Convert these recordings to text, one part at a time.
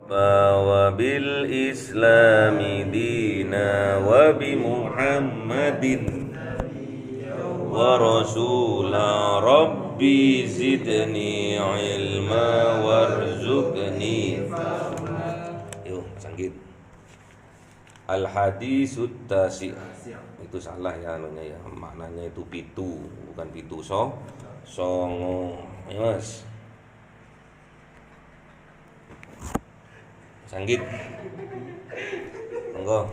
Wabil Islami dina wa bi Muhammadin wa rasula rabbi zidni ilma warzuqni. Yuk sanggit. Al hadisut tasi. Itu salah ya anunya ya, maknanya itu pitu, bukan pitu songo. Ya Mas. Sanggit. Monggo.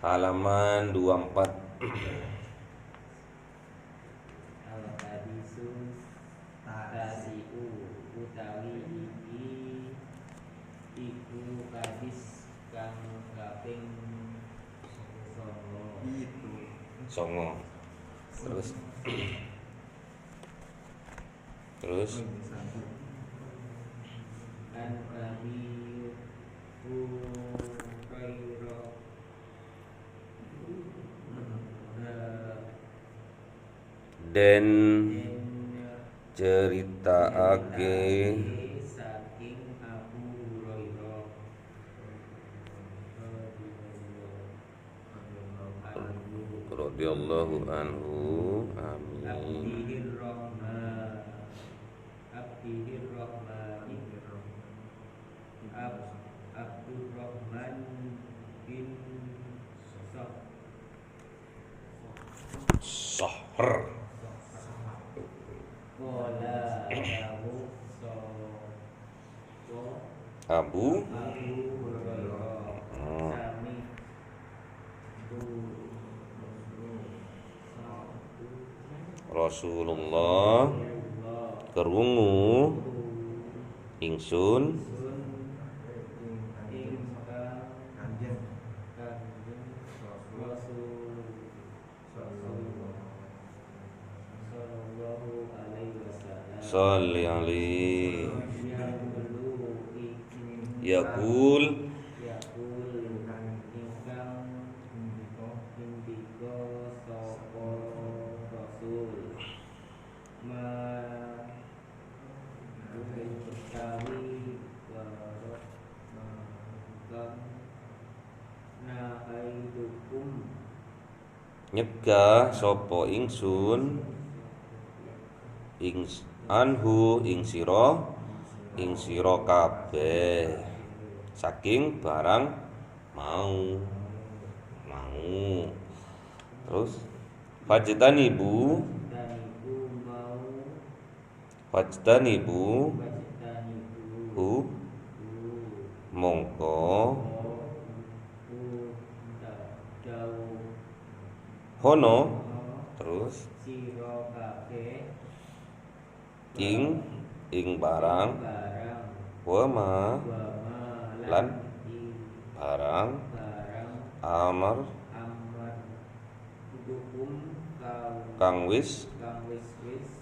Halaman 24. Al-hadisu tasi'u utawi iki iku hadis kang kaping Songo. Terus an Abi Hurairah dan ceritaake saking Abu Hurairah radhiyallahu anhu. Amin. Abdihir Rahman Abdihir Rahman Abdurrahman bin Sahr. Kola lahu Abu Hurairah sami Rasulullah kerungu ingsun salli alaihi yaqul nyegah sapa ingsun anhu ing sira kabeh saking barang mau. Terus fajtanibu hu mongko hono. Terus ing barang wama lan barang amar kang wis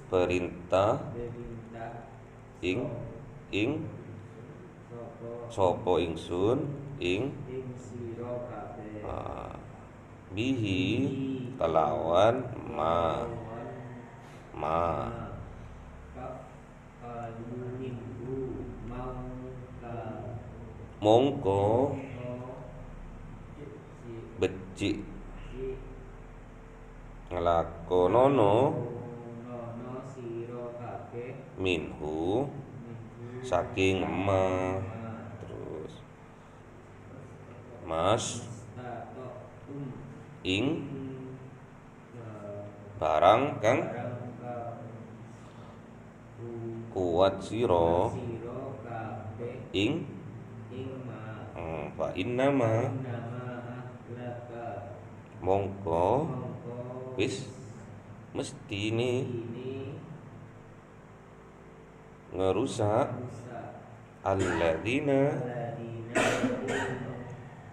perintah ing sapa ingsun ing bihi kelawan ma mongko becik nglakonono minhu saking ma. Terus mas ing barang kang kuat sira ing fa innama mongko wis mestine ngerusak alladzina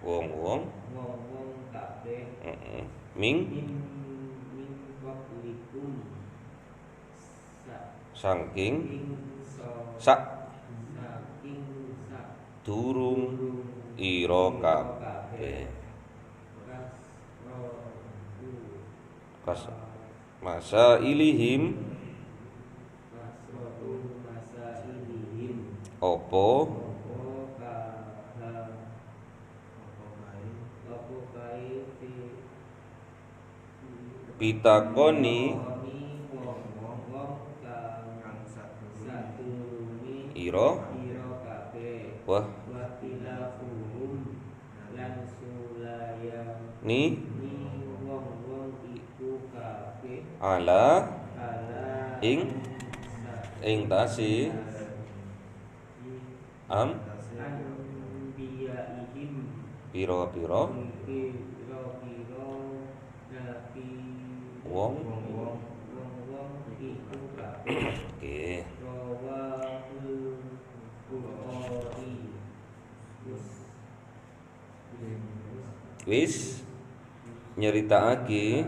wong-wong ming saking sak durung ira kabeh masa ilihim opo pitakoni wong-wong kang sadurunge ira kabeh wah wa khilafuhum lan sulayani ni wong-wong iku kabeh ala ala ing tasi am anbiyaihim pira-pira pira-pira nabi wong wong-wong iku kabeh oke rawahul Bukhari wis nyeritakake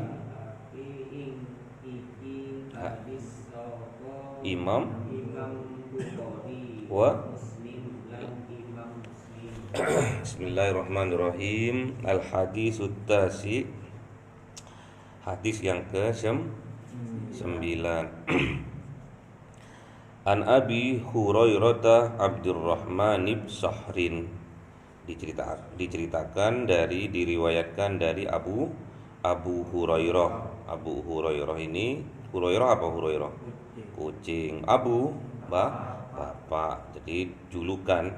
ing iki hadis saka Imam Imam Bukhari wa Muslim lan Imam Muslim. Bismillahirrahmanirrahim. Al hadisut tasi, hadis yang ke-9. An Abi Hurairah Abdurrahman bin Sahrin, diceritakan dari diriwayatkan dari Abu Hurairah. Abu Hurairah ini Hurairah apa Hurairah? Kucing. Abu bapak. Jadi julukan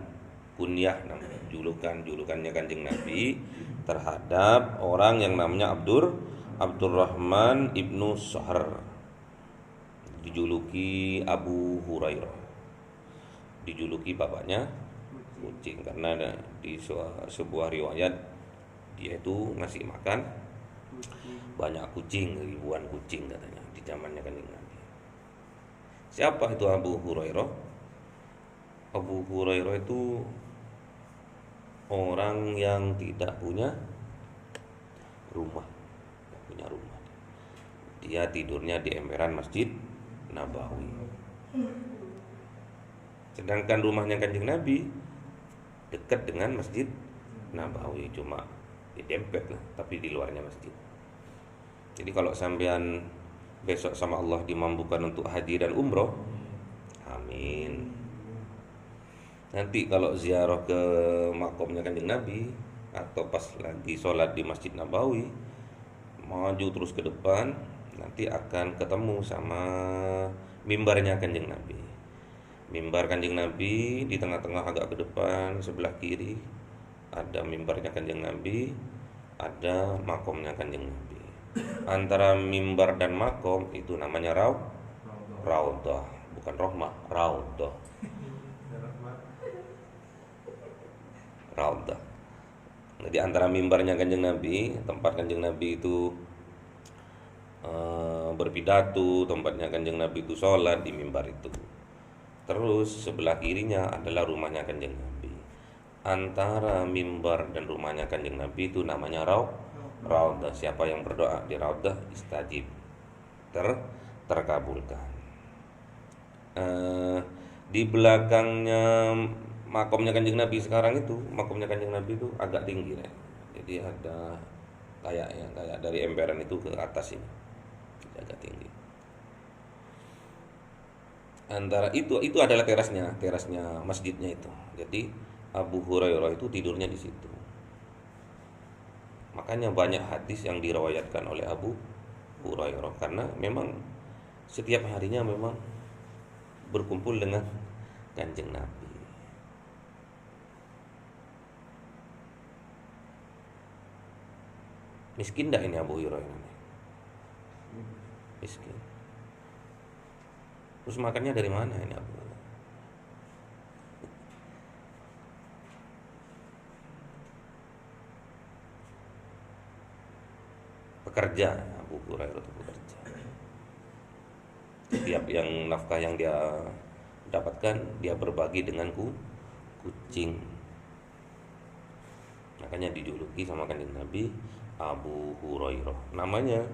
kunyah namanya. Julukannya Kanjeng Nabi terhadap orang yang namanya Abdurrahman ibnu Sahr, dijuluki Abu Hurairah, dijuluki bapaknya kucing karena di sebuah riwayat dia itu ngasih makan banyak kucing, ribuan kucing katanya di zamannya Kanjeng Nabi. Siapa itu Abu Hurairah? Abu Hurairah itu orang yang tidak punya rumah. Dia tidurnya di emperan Masjid Nabawi. Sedangkan rumahnya Kanjeng Nabi dekat dengan Masjid Nabawi, cuma dempet lah, tapi di luarnya masjid. Jadi kalau sampean besok sama Allah dimampukan untuk haji dan umroh, amin. Nanti kalau ziarah ke makomnya Kanjeng Nabi atau pas lagi sholat di Masjid Nabawi, maju terus ke depan, nanti akan ketemu sama mimbarnya Kanjeng Nabi. Mimbar Kanjeng Nabi di tengah-tengah agak ke depan, sebelah kiri ada mimbarnya Kanjeng Nabi, ada makomnya Kanjeng Nabi. Antara mimbar dan makom itu namanya raudhah, bukan rohmah, raudhah. Raudhah. Jadi antara mimbarnya Kanjeng Nabi, tempat Kanjeng Nabi itu berpidato, tempatnya Kanjeng Nabi itu sholat di mimbar itu. Terus sebelah kirinya adalah rumahnya Kanjeng Nabi. Antara mimbar dan rumahnya Kanjeng Nabi itu namanya raudhah. Siapa yang berdoa di raudhah istajib, terkabulkan. Di belakangnya makomnya Kanjeng Nabi sekarang itu, makomnya Kanjeng Nabi itu agak tinggi ya. Jadi ada kayak dari emperan itu ke atas ini, agak tinggi. Antara itu adalah terasnya masjidnya itu. Jadi Abu Hurairah itu tidurnya di situ. Makanya banyak hadis yang diriwayatkan oleh Abu Hurairah karena memang setiap harinya memang berkumpul dengan Kanjeng Nabi. Miskin dah ini Abu Hurairah ini? Miskin. Terus makannya dari mana ini Abu Hurairah? Pekerja, Abu Hurairah itu pekerja. Setiap yang nafkah yang dia dapatkan dia berbagi dengan kucing. Makanya dijuluki sama Kanjeng Nabi Abu Hurairah. Namanya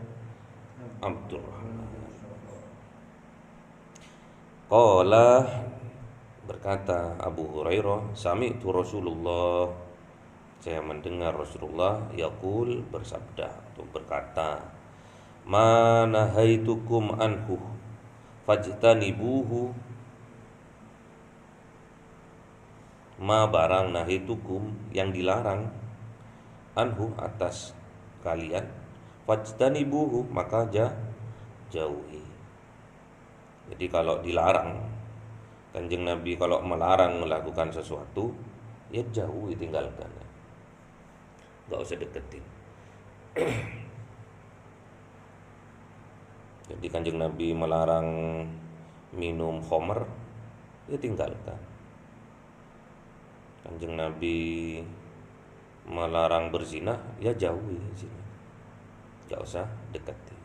Abdurrahman. Qala, berkata Abu Hurairah, sami'tu Rasulullah, saya mendengar Rasulullah yaqul, bersabda atau berkata, ma nahaitukum anhu fajtanibuhu, ma barang nahaitukum yang dilarang, anhu atas kalian, fajtanibuhu, maka jauhi. Jadi kalau dilarang, Kanjeng Nabi kalau melarang melakukan sesuatu, ya jauhi, tinggalkan. Nggak usah deketin. Jadi Kanjeng Nabi melarang minum khamr, ya tinggalkan. Kanjeng Nabi melarang berzina, ya jauhi zina. Nggak usah dekati.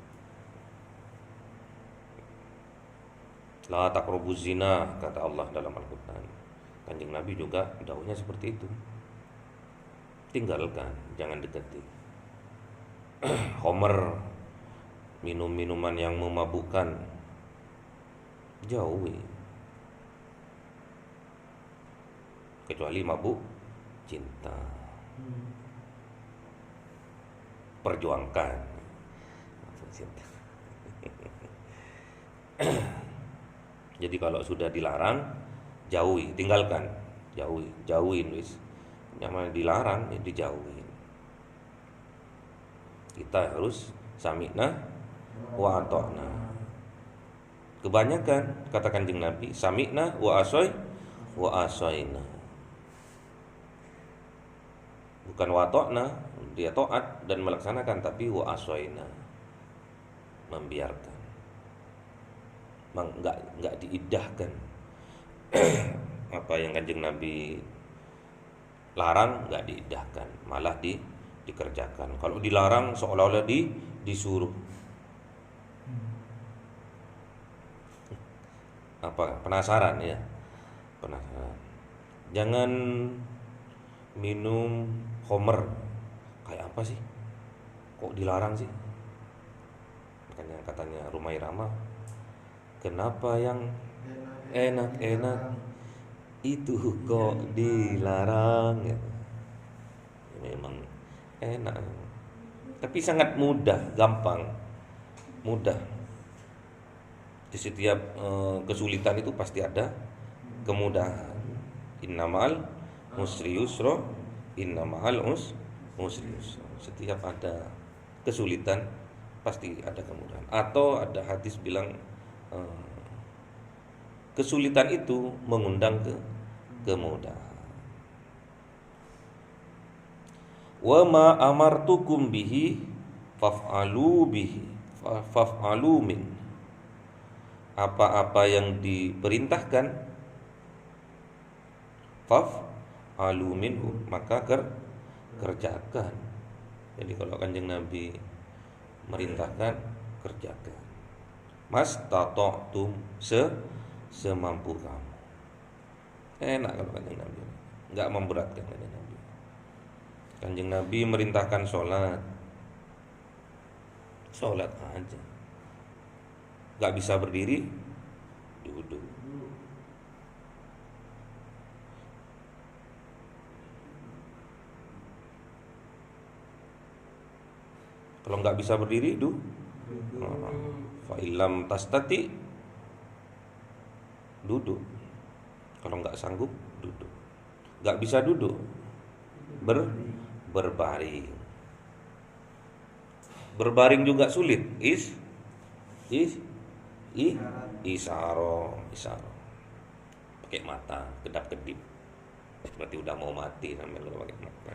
La taqrabuz zina, kata Allah dalam Al-Quran. Kanjeng Nabi juga dawuhnya seperti itu. Tinggalkan, jangan dekati. Khamr, minum minuman yang memabukkan, jauhi. Kecuali mabuk cinta, perjuangkan mabuk cinta. Jadi kalau sudah dilarang, jauhi, tinggalkan, jauhin wis. Yang dilarang ya dijauhin. Kita harus sami'na wa ata'na. Kebanyakan kata Kanjeng Nabi, sami'na wa asoyna. Bukan wa ata'na, dia taat dan melaksanakan, tapi wa asoyna, membiarkan. Enggak diidahkan. Apa yang Kanjeng Nabi larang enggak diidahkan, malah dikerjakan. Kalau dilarang seolah-olah disuruh. Apa? Penasaran ya? Penasaran. Jangan minum khamr. Kayak apa sih? Kok dilarang sih? Katanya Rumah Irama, kenapa yang enak-enak itu kok dilarang ya? Memang enak, tapi sangat mudah, gampang, mudah. Di setiap kesulitan itu pasti ada kemudahan. Innamal usri yusra, innamal usri yusra. Setiap ada kesulitan pasti ada kemudahan. Atau ada hadis bilang kesulitan itu mengundang kemudahan. Wa ma amartukum bihi faf'alu min. Apa-apa yang diperintahkan, faf'alu minhu, maka kerjakan. Jadi kalau Kanjeng Nabi merintahkan, kerjakan. Mastata'tum, semampu kamu. Enak kalau Kanjeng Nabi, enggak memberatkan Kanjeng Nabi. Kanjeng Nabi merintahkan sholat aja. Enggak bisa berdiri, duduk. Kalau enggak bisa berdiri, fa illam tastati, duduk. Kalau enggak sanggup, duduk. Enggak bisa duduk, berbaring. Berbaring juga sulit. Isaro. Pakai mata, kedap-kedip. Seperti udah mau mati sambil pakai mata.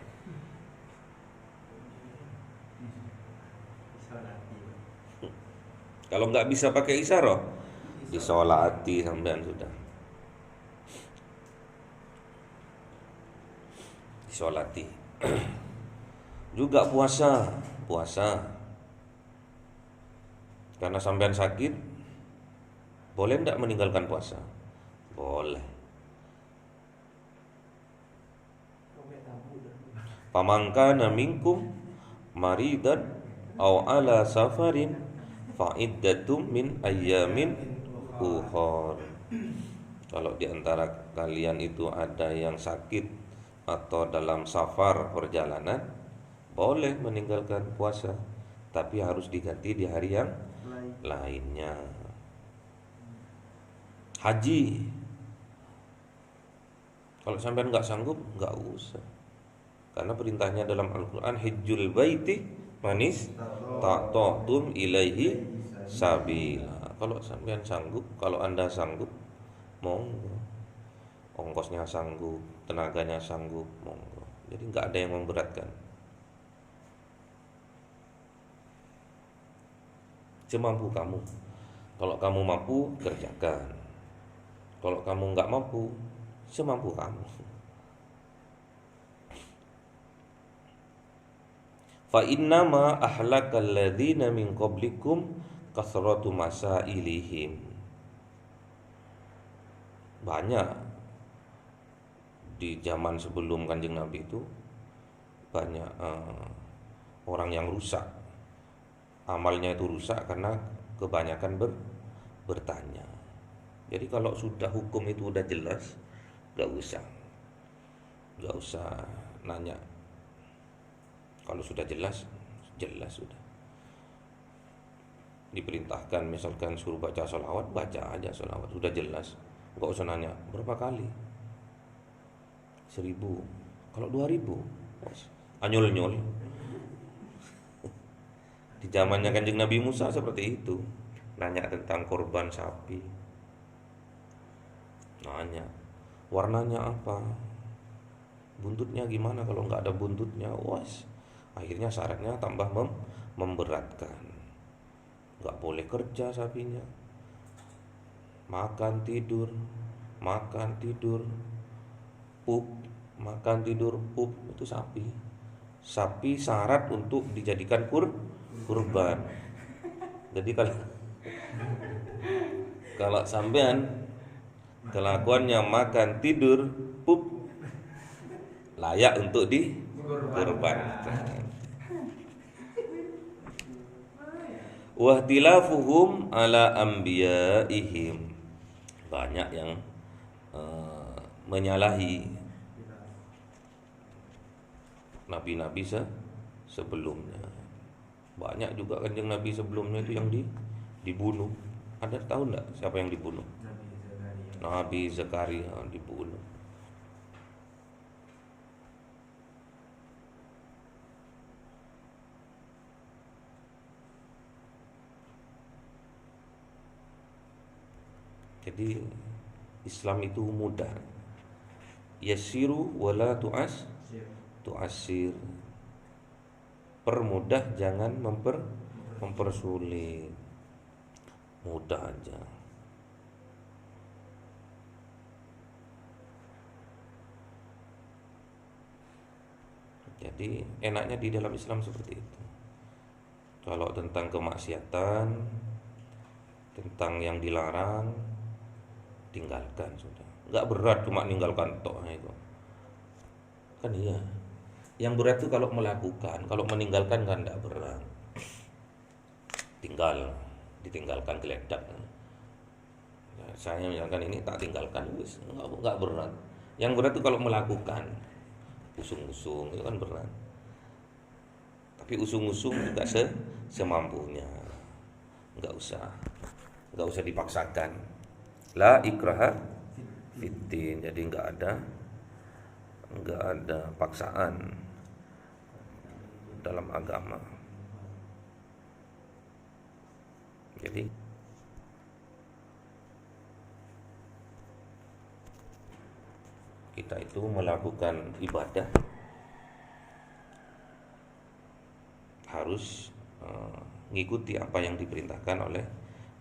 Kalau nggak bisa pakai isaro, disolati sampean sudah. Disolati. Juga puasa. Karena sampean sakit, boleh enggak meninggalkan puasa? Boleh. Pamangkana minkum maridan aw ala safarin fa'iddatum min ayyamin ukhar. Kalau di antara kalian itu ada yang sakit atau dalam safar perjalanan, boleh meninggalkan puasa, tapi harus diganti di hari yang lainnya. Haji, kalau sampean nggak sanggup, nggak usah, karena perintahnya dalam Al-Quran, hijjul baiti manis ta'tum ilaihi sabila. Kalau sampean sanggup, kalau Anda sanggup, monggo. Ongkosnya sanggup, tenaganya sanggup, monggo. Jadi nggak ada yang memberatkan. Semampu kamu. Kalau kamu mampu, kerjakan. Kalau kamu nggak mampu, semampu kamu. Fa innama ahlakal ladzina min qablikum kasratu masailihim. Banyak di zaman sebelum Kanjeng Nabi itu banyak orang yang rusak. Amalnya itu rusak karena kebanyakan bertanya. Jadi kalau sudah hukum itu udah jelas, gak usah nanya. Kalau sudah jelas, jelas sudah. Diperintahkan misalkan suruh baca sholawat, baca aja sholawat, sudah jelas. Gak usah nanya berapa kali. 1000, kalau 2000, anyol-nyol. Di zamannya Kanjeng Nabi Musa seperti itu. Nanya tentang korban sapi. Nanya, warnanya apa? Buntutnya gimana kalau nggak ada buntutnya? Akhirnya syaratnya tambah memberatkan. Nggak boleh kerja sapinya. Makan tidur, pup, makan tidur, pup, itu sapi. Sapi syarat untuk dijadikan kurban. Jadi kalau sampean kelakuannya makan tidur pup, layak untuk dikurbankan. Wahtilafuhum ala anbiyaihim. Banyak yang menyalahi nabi-nabi sebelumnya. Banyak juga Kanjeng Nabi sebelumnya itu yang dibunuh. Ada tahu enggak siapa yang dibunuh? Nabi Zakaria dibunuh. Jadi Islam itu mudah. Yasiru wala tu'asir. Permudah, jangan mempersulit. Mudah aja. Jadi enaknya di dalam Islam seperti itu. Kalau tentang kemaksiatan, tentang yang dilarang, tinggalkan sudah. Nggak berat cuma ninggalkan tok itu. Kan iya. Yang berat itu kalau melakukan, kalau meninggalkan kan enggak berat. Ditinggalkan geledak. Ya, saya misalkan ini tak tinggalkan, enggak berat. Yang berat itu kalau melakukan, usung-usung itu kan berat. Tapi usung-usung juga semampunya. Enggak usah dipaksakan. La ikraha fiddin. Jadi enggak ada paksaan dalam agama. Jadi kita itu melakukan ibadah harus mengikuti apa yang diperintahkan oleh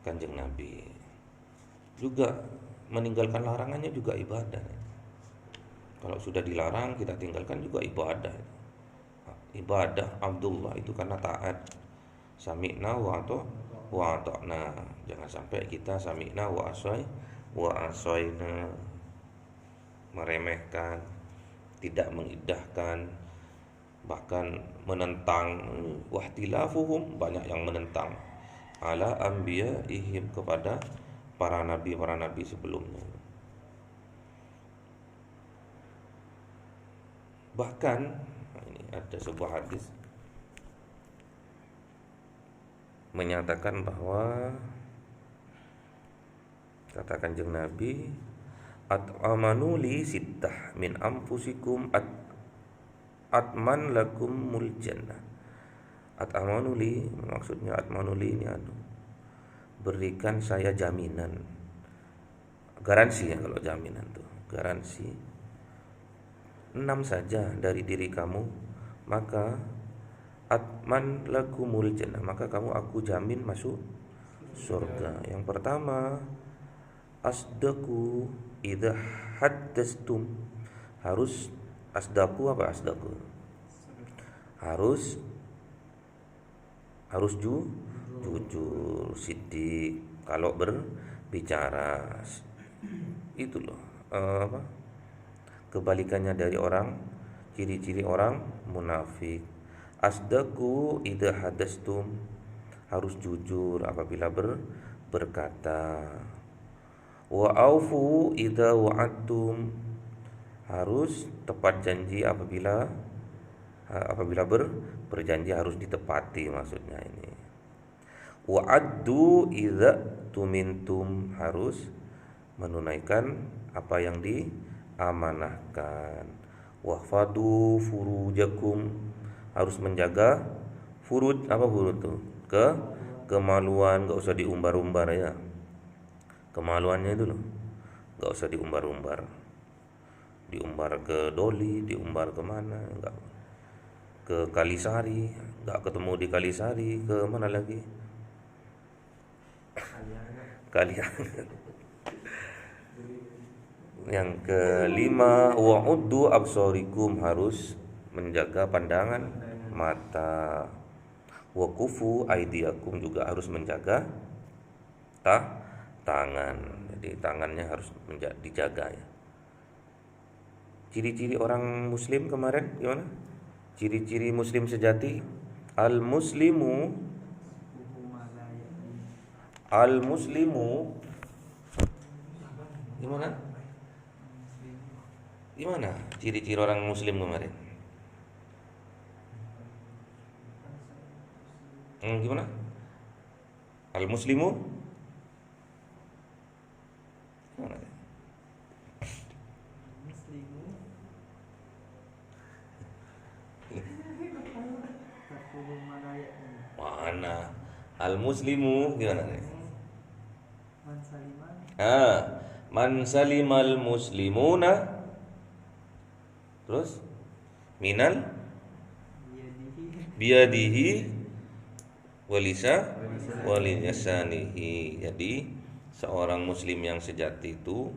Kanjeng Nabi. Juga meninggalkan larangannya juga ibadah. Kalau sudah dilarang kita tinggalkan juga ibadah. Ibadah Abdullah itu karena taat. Sami'na wa ata'na. Jangan sampai kita sami'na wa asoyna, meremehkan, tidak mengindahkan, bahkan menentang. Wahtilafuhum, banyak yang menentang ala anbiyaihim, kepada para nabi sebelumnya. Bahkan ini ada sebuah hadis menyatakan bahwa kata Kanjeng Nabi, at'amanu li sittah min anfusikum atman lakum mul jannah At'amanuli maksudnya at'manuli ini berikan saya jaminan, garansi ya, kalau jaminan tuh garansi 6 saja dari diri kamu, maka atman lakumul jannah, maka kamu aku jamin masuk surga. Yang pertama, asdaku idza haddastum, harus asdaku apa asdaku? Harus jujur, sidik kalau berbicara. Itu loh apa? Kebalikannya dari orang, ciri-ciri orang munafik. Asdaku idza hadastum, harus jujur apabila berkata. Wa aufu idza wa'adtum, harus tepat janji apabila berjanji harus ditepati, maksudnya ini. Wa'addu idza tumintum, harus menunaikan apa yang diamanahkan. Wahfadu furujakum, harus menjaga furuj. Apa furuj tuh? Kemaluan, enggak usah diumbar-umbar ya. Kemaluannya itu loh, enggak usah diumbar-umbar. Diumbar ke Doli, diumbar kemana, enggak. Ke Kalisari, enggak ketemu di Kalisari, ke mana lagi? Kalian. Yang kelima, wa'uddu absarikum, harus menjaga pandangan mata. Wa kufu aidiakum, juga harus menjaga tangan. Jadi tangannya harus dijaga ya. Ciri-ciri orang muslim kemarin gimana? Ciri-ciri muslim sejati. Al-muslimu gimana ciri-ciri orang muslim kemarin? Gimana? Al-muslimu gimana? Mana? Al-muslimu gimana nih? Man salimal muslimuna, terus minal biyadihi walisa walisanihi. Jadi seorang muslim yang sejati itu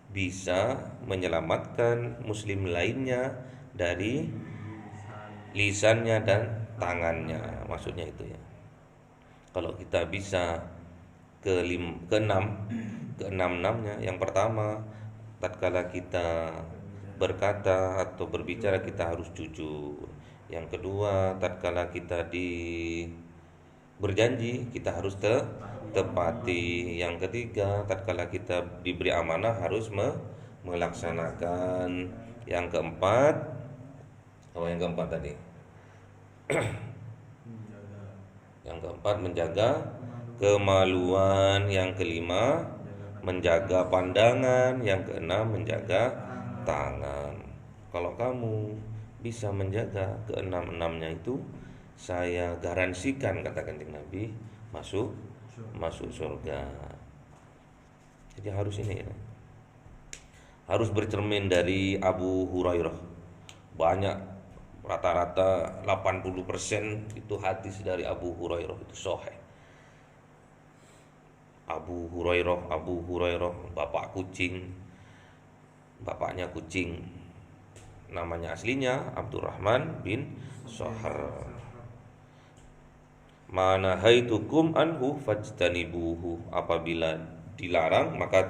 bisa menyelamatkan muslim lainnya dari lisannya dan tangannya, maksudnya itu ya. Kalau kita bisa keenam-enamnya, yang pertama, tatkala kita berkata atau berbicara kita harus jujur. Yang kedua, tatkala kita berjanji kita harus tepati. Yang ketiga, tatkala kita diberi amanah harus melaksanakan. Yang keempat, yang keempat tadi? Yang keempat, menjaga kemaluan. Yang kelima, menjaga pandangan. Yang keenam, menjaga tangan. Kalau kamu bisa menjaga keenam-enamnya itu, saya garansikan, kata Kanjeng Nabi, masuk surga. Jadi harus ini ya. Harus bercermin dari Abu Hurairah. Banyak, rata-rata 80% itu hadis dari Abu Hurairah itu sahih. Abu Hurairah, bapak kucing. Bapaknya kucing. Namanya aslinya Abdurrahman bin Sohar. Mana haitukum anhu fajtanibuhu, apabila dilarang maka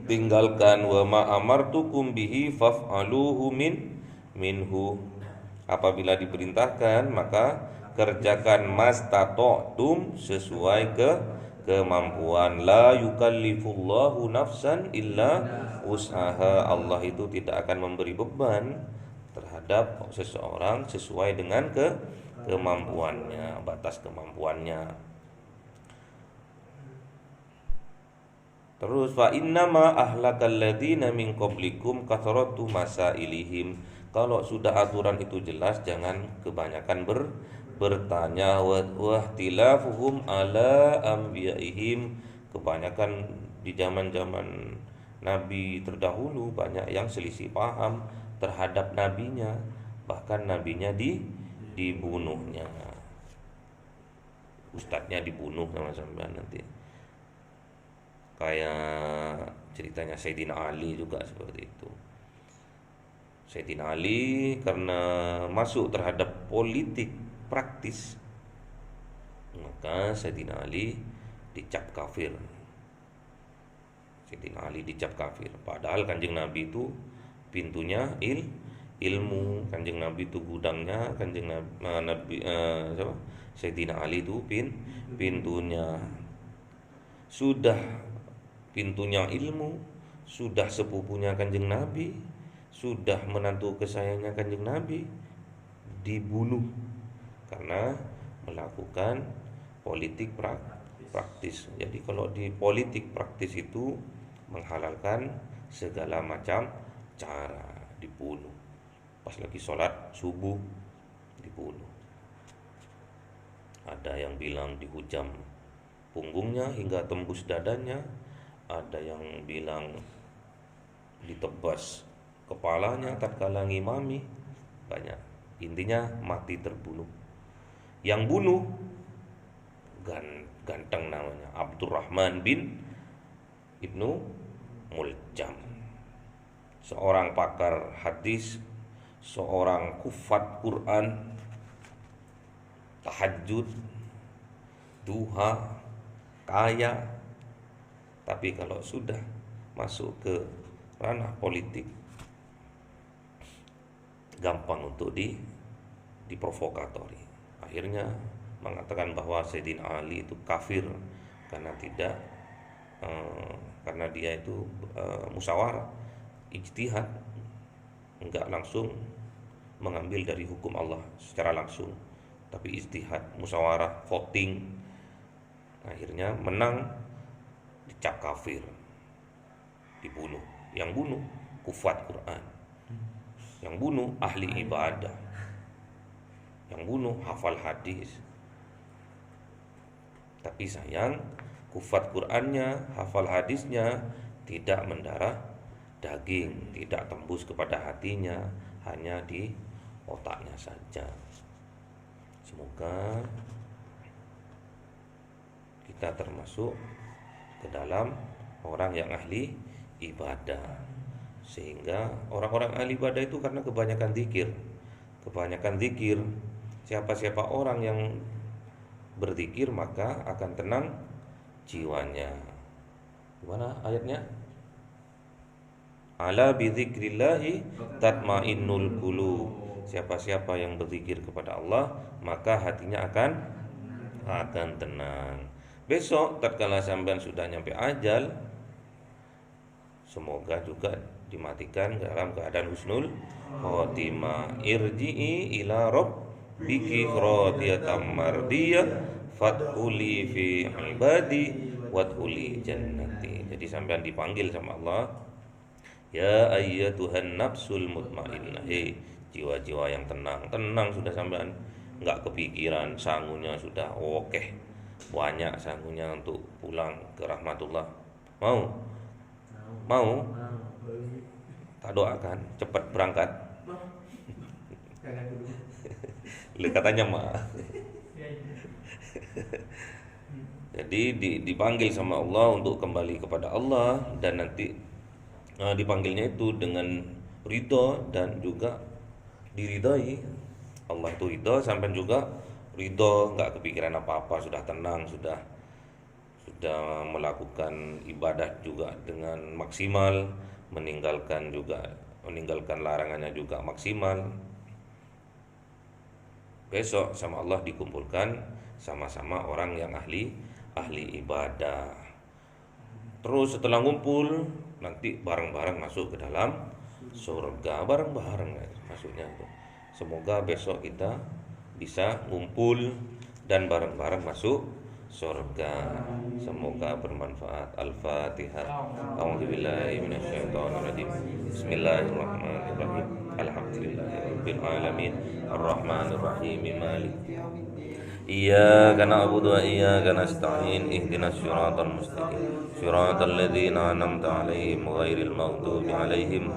tinggalkan. Wa ma amartukum bihi faf'aluhu minhu, apabila diperintahkan maka kerjakan mastata'tum, sesuai kemampuan. La yukallifullahu nafsan illa usaha, Allah itu tidak akan memberi beban terhadap seseorang sesuai dengan kemampuannya, batas kemampuannya. Terus fa innama ahlakal ladzina min qablikum kathratu masailihim. Kalau sudah aturan itu jelas, jangan kebanyakan bertanya, wa ihtilafuhum ala anbiyaihim, kebanyakan di zaman-zaman nabi terdahulu banyak yang selisih paham terhadap nabinya, bahkan nabinya dibunuhnya, ustadznya dibunuh sama sampean nanti. Kayak ceritanya Sayyidina Ali juga seperti itu. Sayyidina Ali karena masuk terhadap politik praktis, maka Sayyidina Ali dicap kafir. Sayyidina Ali dicap kafir. Padahal Kanjeng Nabi itu pintunya ilmu. Kanjeng Nabi itu gudangnya, Kanjeng Nabi Sayyidina Ali itu pintunya. Sudah pintunya ilmu, sudah sepupunya Kanjeng Nabi, sudah menantu kesayangannya Kanjeng Nabi, dibunuh karena melakukan politik praktis. Jadi kalau di politik praktis itu menghalalkan segala macam cara, dibunuh. Pas lagi sholat subuh dibunuh. Ada yang bilang dihujam punggungnya hingga tembus dadanya, ada yang bilang ditebas kepalanya tatkala ngimami, banyak. Intinya mati terbunuh. Yang bunuh ganteng namanya Abdurrahman bin Ibnu Muljam, seorang pakar hadis, seorang kufat Quran, tahajud, duha, kaya. Tapi kalau sudah masuk ke ranah politik, gampang untuk diprovokatori. Akhirnya mengatakan bahwa Sayyidina Ali itu kafir karena karena dia itu musyawarah, ijtihad, enggak langsung mengambil dari hukum Allah secara langsung, tapi ijtihad, musyawarah, voting. Akhirnya menang, dicap kafir, dibunuh. Yang bunuh kufat Quran, yang bunuh ahli ibadah, yang bunuh hafal hadis. Tapi sayang, kufat Qurannya, hafal hadisnya tidak mendarah daging, tidak tembus kepada hatinya, hanya di otaknya saja. Semoga kita termasuk ke dalam orang yang ahli ibadah. Sehingga orang-orang ahli ibadah itu karena kebanyakan zikir. Siapa-siapa orang yang berzikir maka akan tenang jiwanya. Gimana ayatnya? Ala bidzikrillahi tatmainnul qulub. Siapa-siapa yang berzikir kepada Allah maka hatinya akan tenang. Besok tatkala sampean sudah nyampe ajal, semoga juga dimatikan dalam keadaan husnul khotimah. Irji'i ila rabbiki radiyatan mardiyah fadkhuli fi ibadi wadkhuli jannati. Jadi sampean dipanggil sama Allah, ya ayyatuhan nafsul mutmainnah, hei jiwa-jiwa yang tenang sudah sampean, enggak kepikiran, sangunya sudah oke. Banyak sangunya untuk pulang ke rahmatullah. Mau? Tak doakan cepat berangkat. Lu katanya mah. Jadi dipanggil sama Allah untuk kembali kepada Allah, dan nanti dipanggilnya itu dengan ridho dan juga diridhoi. Allah itu ridho, sampai juga ridho, nggak kepikiran apa-apa, sudah tenang, sudah melakukan ibadah juga dengan maksimal, meninggalkan larangannya juga maksimal. Besok sama Allah dikumpulkan sama-sama orang yang ahli ibadah. Terus setelah ngumpul nanti bareng-bareng masuk ke dalam surga, bareng-bareng masuknya itu. Semoga besok kita bisa ngumpul dan bareng-bareng masuk surga. Semoga bermanfaat. Al-Fatihah. A'udzubillahi minasyaitonir rajim. Bismillahirrahmanirrahim. Alhamdulillahirabbil alamin. Arrahmanir rahim. Maliki Iyyaka na'budu wa iyyaka nasta'in. Ihdinas siratal mustaqim. Siratal ladzina an'amta 'alaihim ghairil maghdubi 'alaihim.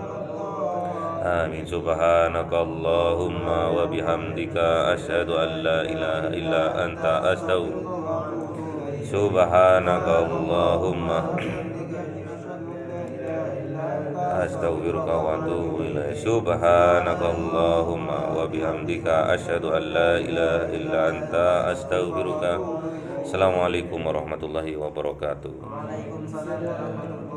Amin. Subhanakallahumma wa bihamdika asyhadu an la ilaha illa anta Subhanakallahumma astaghfiruka wa atubu ilaik. Subhanakallahumma wa bihamdika asyhadu an la ilaha illa anta astaghfiruka. Assalamualaikum warahmatullahi wabarakatuh. Waalaikumsalam warahmatullahi wabarakatuh.